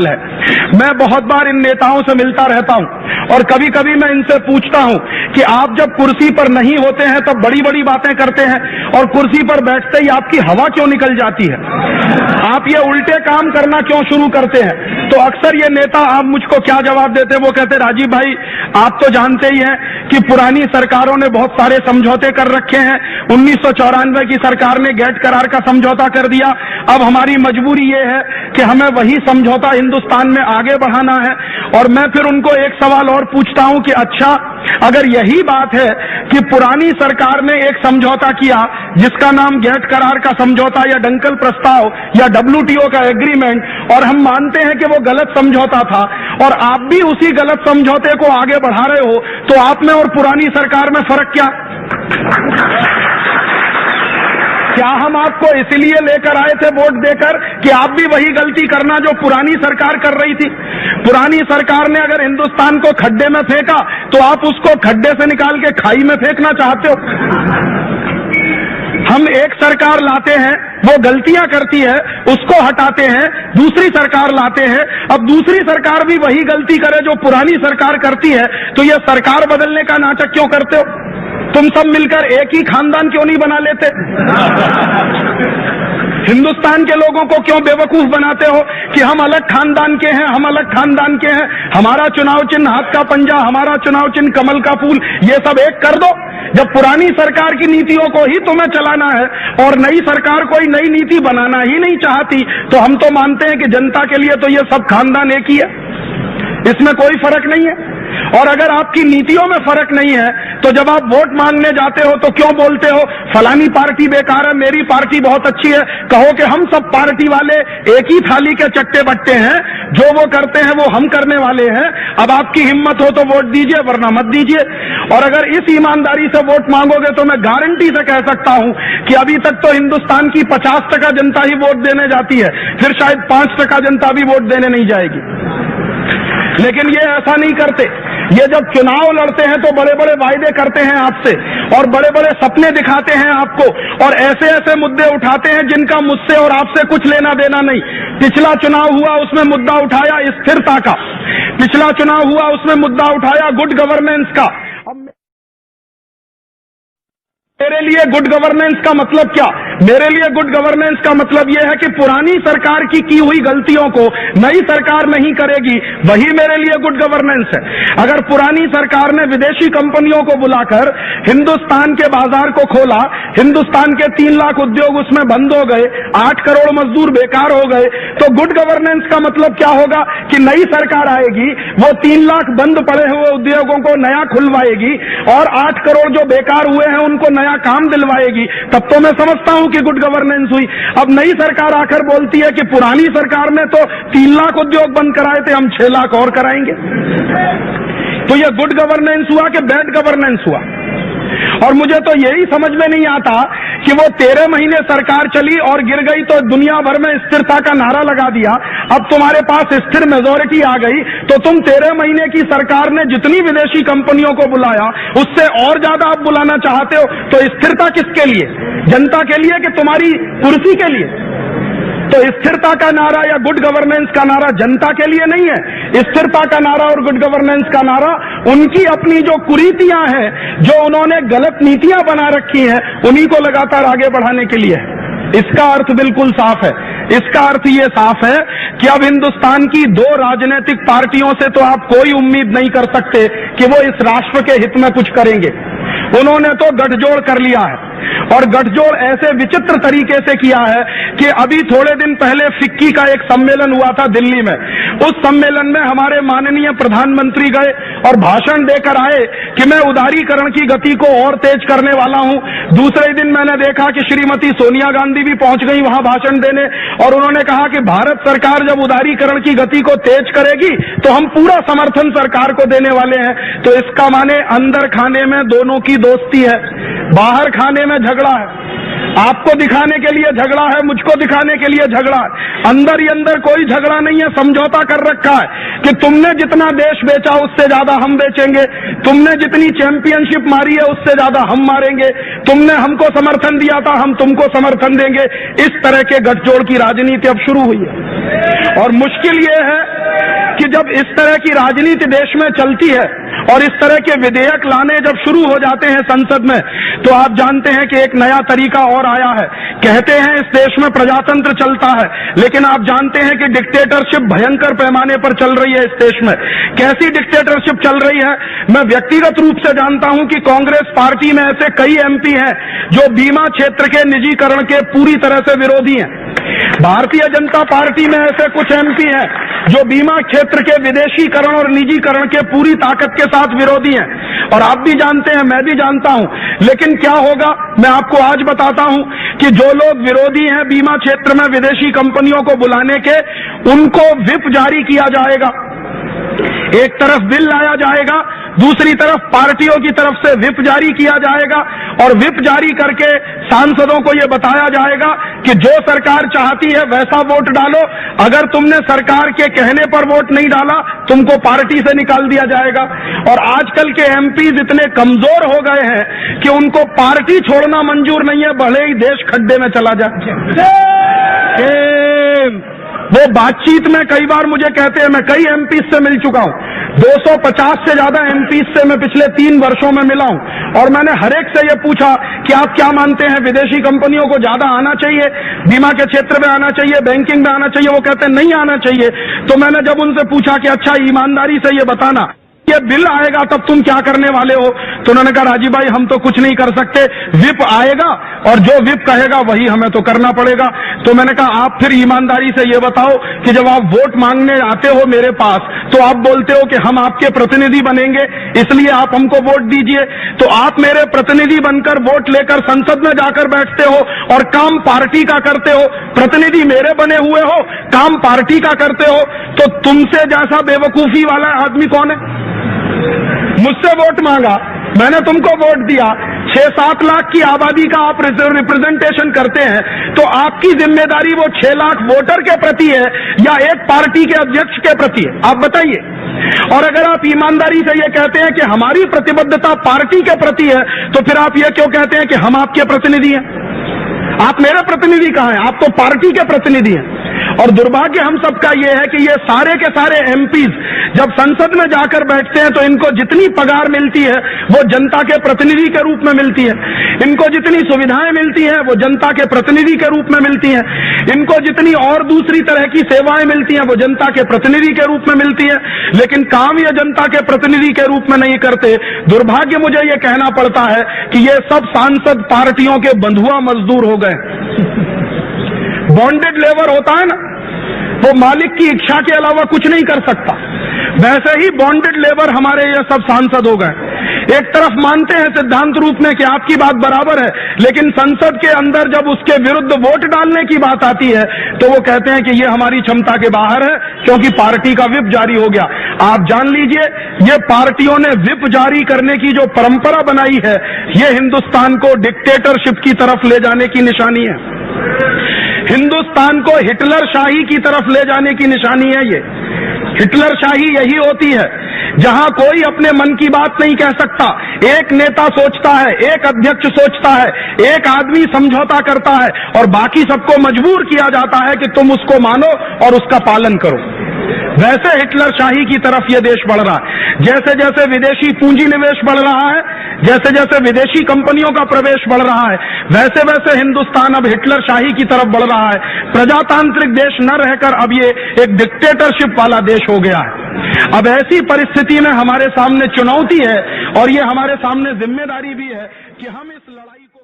है। मैं बहुत बार इन नेताओं से मिलता रहता हूं और कभी कभी मैं इनसे पूछता हूं कि आप जब कुर्सी पर नहीं होते हैं तब बड़ी बड़ी बातें करते हैं और कुर्सी पर बैठते ही आपकी हवा क्यों निकल जाती है? आप ये उल्टे काम करना क्यों शुरू करते हैं? तो अक्सर ये नेता आप मुझको क्या जवाब देते हैं? वो कहते, राजीव भाई आप तो जानते ही हैं कि पुरानी सरकारों ने बहुत सारे समझौते कर रखे हैं। 1994 की सरकार ने गेट करार का समझौता कर दिया। अब हमारी मजबूरी ये है कि हमें वही समझौता हिंदुस्तान में आगे बढ़ाना है। और मैं फिर उनको एक सवाल और पूछता हूं कि अच्छा, अगर यही बात है कि पुरानी सरकार ने एक समझौता किया जिसका नाम गेट करार का समझौता या डंकल प्रस्ताव या WTO का एग्रीमेंट, और हम मानते हैं कि वो गलत समझौता था और आप भी उसी गलत समझौते को आगे बढ़ा रहे हो, तो आप में और पुरानी सरकार में फर्क क्या? क्या हम आपको इसलिए लेकर आए थे वोट देकर कि आप भी वही गलती करना जो पुरानी सरकार कर रही थी? पुरानी सरकार ने अगर हिंदुस्तान को खड्डे में फेंका तो आप उसको खड्डे से निकाल के खाई में फेंकना चाहते हो? हम एक सरकार लाते हैं, वो गलतियां करती है, उसको हटाते हैं, दूसरी सरकार लाते हैं। अब दूसरी सरकार भी वही गलती करे जो पुरानी सरकार करती है, तो ये सरकार बदलने का नाटक क्यों करते हो? तुम सब मिलकर एक ही खानदान क्यों नहीं बना लेते? हिंदुस्तान के लोगों को क्यों बेवकूफ बनाते हो कि हम अलग खानदान के हैं, हम अलग खानदान के हैं, हमारा चुनाव चिन्ह हाथ का पंजा, हमारा चुनाव चिन्ह कमल का फूल, ये सब एक कर दो। जब पुरानी सरकार की नीतियों को ही तुम्हें चलाना है और नई सरकार कोई नई नीति बनाना ही नहीं चाहती, तो हम तो मानते हैं कि जनता के लिए तो ये सब खानदान एक ही है, इसमें कोई फर्क नहीं है। और अगर आपकी नीतियों में फर्क नहीं है तो जब आप वोट मांगने जाते हो तो क्यों बोलते हो फलानी पार्टी बेकार है, मेरी पार्टी बहुत अच्छी है? कहो कि हम सब पार्टी वाले एक ही थाली के चट्टे बट्टे हैं, जो वो करते हैं वो हम करने वाले हैं। अब आपकी हिम्मत हो तो वोट दीजिए, वरना मत दीजिए। और अगर इस ईमानदारी से वोट मांगोगे तो मैं गारंटी से कह सकता हूं कि अभी तक तो हिंदुस्तान की 50% जनता ही वोट देने जाती है, फिर शायद 5% जनता भी वोट देने नहीं जाएगी। लेकिन ये ऐसा नहीं करते। ये जब चुनाव लड़ते हैं तो बड़े बड़े वायदे करते हैं आपसे और बड़े बड़े सपने दिखाते हैं आपको और ऐसे ऐसे मुद्दे उठाते हैं जिनका मुझसे और आपसे कुछ लेना देना नहीं। पिछला चुनाव हुआ, उसमें मुद्दा उठाया स्थिरता का। पिछला चुनाव हुआ, उसमें मुद्दा उठाया गुड गवर्नेंस का। अब मेरे लिए गुड गवर्नेंस का मतलब क्या? मेरे लिए गुड गवर्नेंस का मतलब यह है कि पुरानी सरकार की हुई गलतियों को नई सरकार नहीं करेगी, वही मेरे लिए गुड गवर्नेंस है। अगर पुरानी सरकार ने विदेशी कंपनियों को बुलाकर हिंदुस्तान के बाजार को खोला, हिंदुस्तान के 3 लाख उद्योग उसमें बंद हो गए, 8 करोड़ मजदूर बेकार हो गए, तो गुड गवर्नेंस का मतलब क्या होगा कि नई सरकार आएगी, वो 3 लाख बंद पड़े हुए उद्योगों को नया खुलवाएगी और 8 करोड़ जो बेकार हुए हैं उनको नया काम दिलवाएगी। तब तो मैं समझता हूं कि गुड गवर्नेंस हुई। अब नई सरकार आकर बोलती है कि पुरानी सरकार ने तो 3 लाख उद्योग बंद कराए थे, हम 6 लाख और कराएंगे। तो यह गुड गवर्नेंस हुआ कि बैड गवर्नेंस हुआ? और मुझे तो यही समझ में नहीं आता कि वो 13 महीने सरकार चली और गिर गई तो दुनिया भर में स्थिरता का नारा लगा दिया। अब तुम्हारे पास स्थिर मेजोरिटी आ गई तो तुम 13 महीने की सरकार ने जितनी विदेशी कंपनियों को बुलाया उससे और ज्यादा आप बुलाना चाहते हो। तो स्थिरता किसके लिए? जनता के लिए कि तुम्हारी कुर्सी के लिए? तो स्थिरता का नारा या गुड गवर्नेंस का नारा जनता के लिए नहीं है। स्थिरता का नारा और गुड गवर्नेंस का नारा उनकी अपनी जो कुरीतियां हैं, जो उन्होंने गलत नीतियां बना रखी हैं, उन्हीं को लगातार आगे बढ़ाने के लिए है। इसका अर्थ बिल्कुल साफ है। इसका अर्थ ये साफ है कि अब हिंदुस्तान की 2 राजनीतिक पार्टियों से तो आप कोई उम्मीद नहीं कर सकते कि वो इस राष्ट्र के हित में कुछ करेंगे। उन्होंने तो गठजोड़ कर लिया है और गठजोड़ ऐसे विचित्र तरीके से किया है कि अभी थोड़े दिन पहले फिक्की का एक सम्मेलन हुआ था दिल्ली में। उस सम्मेलन में हमारे माननीय प्रधानमंत्री गए और भाषण देकर आए कि मैं उदारीकरण की गति को और तेज करने वाला हूं। दूसरे दिन मैंने देखा कि श्रीमती सोनिया गांधी भी पहुंच गई वहां भाषण देने और उन्होंने कहा कि भारत सरकार जब उदारीकरण की गति को तेज करेगी तो हम पूरा समर्थन सरकार को देने वाले हैं। तो इसका माने अंदर खाने में दोनों की दोस्ती है, बाहर खाने में झगड़ा है। आपको दिखाने के लिए झगड़ा है, मुझको दिखाने के लिए झगड़ा है। अंदर ही अंदर कोई झगड़ा नहीं है, समझौता कर रखा है कि तुमने जितना देश बेचा उससे ज्यादा हम बेचेंगे, तुमने जितनी चैंपियनशिप मारी है उससे ज्यादा हम मारेंगे, तुमने हमको समर्थन दिया था हम तुमको समर्थन देंगे। इस तरह के गठजोड़ की राजनीति अब शुरू हुई है। और मुश्किल ये है कि जब इस तरह की राजनीति देश में चलती है और इस तरह के विधेयक लाने जब शुरू हो जाते हैं संसद में, तो आप जानते हैं कि एक नया तरीका और आया है। कहते हैं इस देश में प्रजातंत्र चलता है, लेकिन आप जानते हैं कि डिक्टेटरशिप भयंकर पैमाने पर चल रही है इस देश में। कैसी डिक्टेटरशिप चल रही है, मैं व्यक्तिगत रूप से जानता हूं कि कांग्रेस पार्टी में ऐसे कई एमपी हैं जो बीमा क्षेत्र के निजीकरण के पूरी तरह से विरोधी हैं। भारतीय जनता पार्टी में ऐसे कुछ एमपी हैं जो बीमा क्षेत्र के विदेशीकरण और निजीकरण के पूरी ताकत के साथ विरोधी हैं। और आप भी जानते हैं, मैं भी जानता हूं। लेकिन क्या होगा, मैं आपको आज बताता हूं कि जो लोग विरोधी हैं बीमा क्षेत्र में विदेशी कंपनियों को बुलाने के, उनको व्हिप जारी किया जाएगा। एक तरफ बिल लाया जाएगा, दूसरी तरफ पार्टियों की तरफ से व्हिप जारी किया जाएगा और व्हिप जारी करके सांसदों को यह बताया जाएगा कि जो सरकार चाहती है वैसा वोट डालो, अगर तुमने सरकार के कहने पर वोट नहीं डाला तुमको पार्टी से निकाल दिया जाएगा। और आजकल के एमपीज इतने कमजोर हो गए हैं कि उनको पार्टी छोड़ना मंजूर नहीं है, भले ही देश खड्डे में चला जाए। वो बातचीत में कई बार मुझे कहते हैं, मैं कई एमपी से मिल चुका हूं, 250 से ज्यादा एमपी से मैं पिछले 3 वर्षों में मिला हूं। और मैंने हर एक से ये पूछा कि आप क्या मानते हैं, विदेशी कंपनियों को ज्यादा आना चाहिए, बीमा के क्षेत्र में आना चाहिए, बैंकिंग में आना चाहिए? वो कहते हैं नहीं आना चाहिए। तो मैंने जब उनसे पूछा कि अच्छा ईमानदारी से ये बताना, ये बिल आएगा तब तुम क्या करने वाले हो? तो उन्होंने कहा राजीव भाई हम तो कुछ नहीं कर सकते, व्हिप आएगा और जो व्हिप कहेगा वही हमें तो करना पड़ेगा। तो मैंने कहा आप फिर ईमानदारी से ये बताओ कि जब आप वोट मांगने आते हो मेरे पास तो आप बोलते हो कि हम आपके प्रतिनिधि बनेंगे इसलिए आप हमको वोट दीजिए, तो आप मेरे प्रतिनिधि बनकर वोट लेकर संसद में जाकर बैठते हो और काम पार्टी का करते हो, प्रतिनिधि मेरे बने हुए हो, काम पार्टी का करते हो, तो तुमसे जैसा बेवकूफी वाला आदमी कौन है? मुझसे वोट मांगा, मैंने तुमको वोट दिया, 6-7 लाख की आबादी का आप रिप्रेजेंटेशन करते हैं, तो आपकी जिम्मेदारी वो 6 लाख वोटर के प्रति है या एक पार्टी के अध्यक्ष के प्रति है? आप बताइए। और अगर आप ईमानदारी से ये कहते हैं कि हमारी प्रतिबद्धता पार्टी के प्रति है, तो फिर आप ये क्यों कहते हैं कि हम आपके प्रतिनिधि हैं? आप मेरे प्रतिनिधि कहां हैं? आप तो पार्टी के प्रतिनिधि हैं। और दुर्भाग्य हम सबका ये है कि ये सारे के सारे एमपीज जब संसद में जाकर बैठते हैं तो इनको जितनी पगार मिलती है वो जनता के प्रतिनिधि के रूप में मिलती है, इनको जितनी सुविधाएं मिलती हैं वो जनता के प्रतिनिधि के रूप में मिलती हैं, इनको जितनी और दूसरी तरह की सेवाएं मिलती हैं वो जनता के प्रतिनिधि के रूप में मिलती है, लेकिन काम ये जनता के प्रतिनिधि के रूप में नहीं करते। दुर्भाग्य मुझे ये कहना पड़ता है कि ये सब सांसद पार्टियों के बंधुआ मजदूर हो गए। बॉन्डेड लेबर होता है ना, वो मालिक की इच्छा के अलावा कुछ नहीं कर सकता, वैसे ही बॉन्डेड लेबर हमारे ये सब सांसद हो गए। एक तरफ मानते हैं सिद्धांत रूप में कि आपकी बात बराबर है, लेकिन संसद के अंदर जब उसके विरुद्ध वोट डालने की बात आती है तो वो कहते हैं कि ये हमारी क्षमता के बाहर है क्योंकि पार्टी का व्हिप जारी हो गया। आप जान लीजिए, ये पार्टियों ने व्हिप जारी करने की जो परंपरा बनाई है ये हिंदुस्तान को डिक्टेटरशिप की तरफ ले जाने की निशानी है, हिंदुस्तान को हिटलर शाही की तरफ ले जाने की निशानी है। ये हिटलर शाही यही होती है जहां कोई अपने मन की बात नहीं कह सकता, एक नेता सोचता है, एक अध्यक्ष सोचता है, एक आदमी समझौता करता है और बाकी सबको मजबूर किया जाता है कि तुम उसको मानो और उसका पालन करो। वैसे हिटलर शाही की तरफ यह देश बढ़ रहा है। जैसे जैसे विदेशी पूंजी निवेश बढ़ रहा है, जैसे जैसे विदेशी कंपनियों का प्रवेश बढ़ रहा है, वैसे वैसे हिंदुस्तान अब हिटलर शाही की तरफ बढ़ रहा है। प्रजातांत्रिक देश न रहकर अब ये एक डिक्टेटरशिप वाला देश हो गया है। अब ऐसी परिस्थिति में हमारे सामने चुनौती है और ये हमारे सामने जिम्मेदारी भी है कि हम इस लड़ाई को